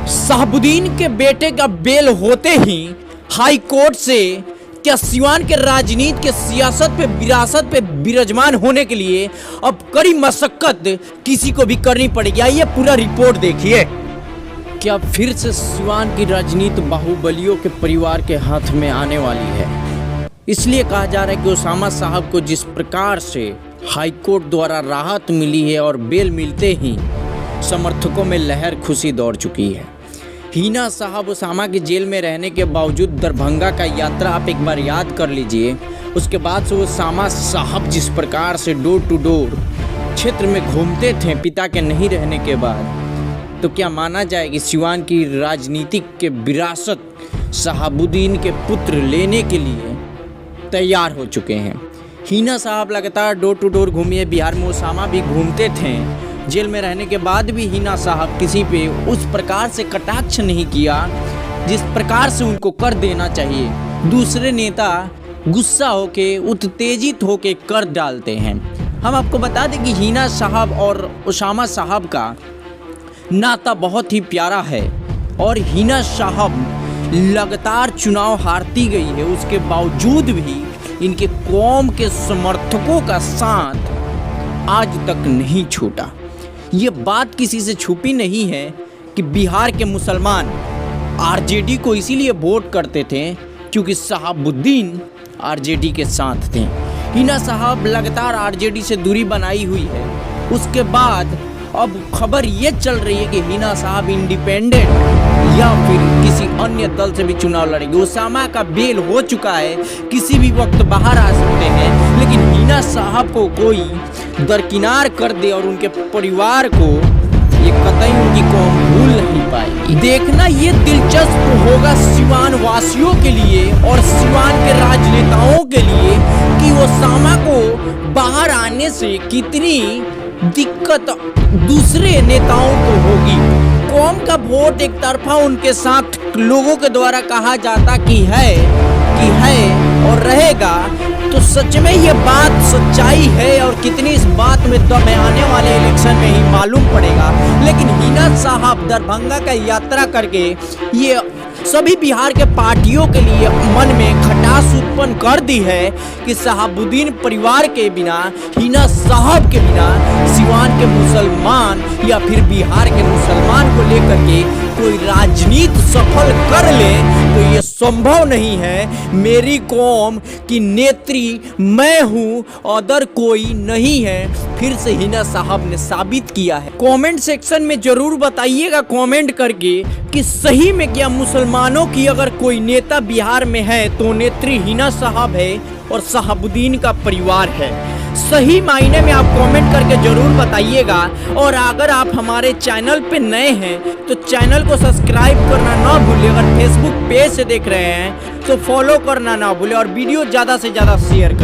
शहाबुद्दीन के बेटे का बेल होते ही हाई कोर्ट से क्या सिवान के राजनीति के सियासत पे विरासत पे विराजमान होने के लिए अब कड़ी मशक्कत किसी को भी करनी पड़ेगी। आइए पूरा रिपोर्ट देखिए। क्या फिर से सिवान की राजनीति बाहुबलियों के परिवार के हाथ में आने वाली है? इसलिए कहा जा रहा है कि ओसामा साहब को जिस प्रकार से हाई कोर्ट द्वारा राहत मिली है और बेल मिलते ही समर्थकों में लहर खुशी दौड़ चुकी है। हिना साहब ओसामा की जेल में रहने के बावजूद दरभंगा का यात्रा आप एक बार याद कर लीजिए। उसके बाद से ओसामा साहब जिस प्रकार से डोर टू डोर क्षेत्र में घूमते थे पिता के नहीं रहने के बाद, तो क्या माना जाए कि सिवान की राजनीतिक के विरासत शहाबुद्दीन के पुत्र लेने के लिए तैयार हो चुके हैं। हिना साहब लगातार डोर टू डोर घूमिए। बिहार में ओसामा भी घूमते थे। जेल में रहने के बाद भी हिना साहब किसी पे उस प्रकार से कटाक्ष नहीं किया जिस प्रकार से उनको कर देना चाहिए। दूसरे नेता गुस्सा होके उत्तेजित होके कर डालते हैं। हम आपको बता दें कि हिना साहब और ओसामा साहब का नाता बहुत ही प्यारा है और हिना साहब लगातार चुनाव हारती गई है, उसके बावजूद भी इनके कौम के समर्थकों का साथ आज तक नहीं छूटा। ये बात किसी से छुपी नहीं है कि बिहार के मुसलमान आरजेडी को इसीलिए वोट करते थे क्योंकि शहाबुद्दीन आरजेडी के साथ थे। हिना साहब लगातार आरजेडी से दूरी बनाई हुई है। उसके बाद अब खबर ये चल रही है कि हिना साहब इंडिपेंडेंट या फिर किसी अन्य दल से भी चुनाव लड़ेंगे। ओसामा का बेल हो चुका है, किसी भी वक्त बाहर आ सकते हैं, लेकिन हिना साहब को कोई दरकिनार कर दे और उनके परिवार को ये कतई उनकी कौम भूल नहीं पाएगी। देखना ये दिलचस्प होगा सिवान वासियों के लिए और सिवान के राजनेताओं के लिए कि ओसामा को बाहर आने से कितनी दिक्कत दूसरे नेताओं को होगी। कौम का वोट एक तरफा उनके साथ लोगों के द्वारा कहा जाता कि है और रहेगा, तो सच में ये बात सच्चाई है और कितनी इस बात में दम है आने वाले इलेक्शन में ही मालूम पड़ेगा। लेकिन हिना साहब दरभंगा का यात्रा करके ये सभी बिहार के पार्टियों के लिए मन में खटास उत्पन्न कर दी है कि शहाबुद्दीन परिवार के बिना, हिना साहब के बिना सिवान के मुसलमान या फिर बिहार के मुसलमान को लेकर के कोई राजनीति सफल कर ले तो ये संभव नहीं है। मेरी कौम की नेत्री मैं हूँ, अदर कोई नहीं है, फिर से हिना साहब ने साबित किया है। कमेंट सेक्शन में जरूर बताइएगा कमेंट करके कि सही में क्या मुसलमानों की अगर कोई नेता बिहार में है तो नेत्री हिना साहब है और शहाबुद्दीन का परिवार है। सही मायने में आप कमेंट करके जरूर बताइएगा। और अगर आप हमारे चैनल पे नए हैं तो चैनल को सब्सक्राइब करना ना भूलें। अगर फेसबुक पेज से देख रहे हैं तो फॉलो करना ना भूलें और वीडियो ज़्यादा से ज़्यादा शेयर करें।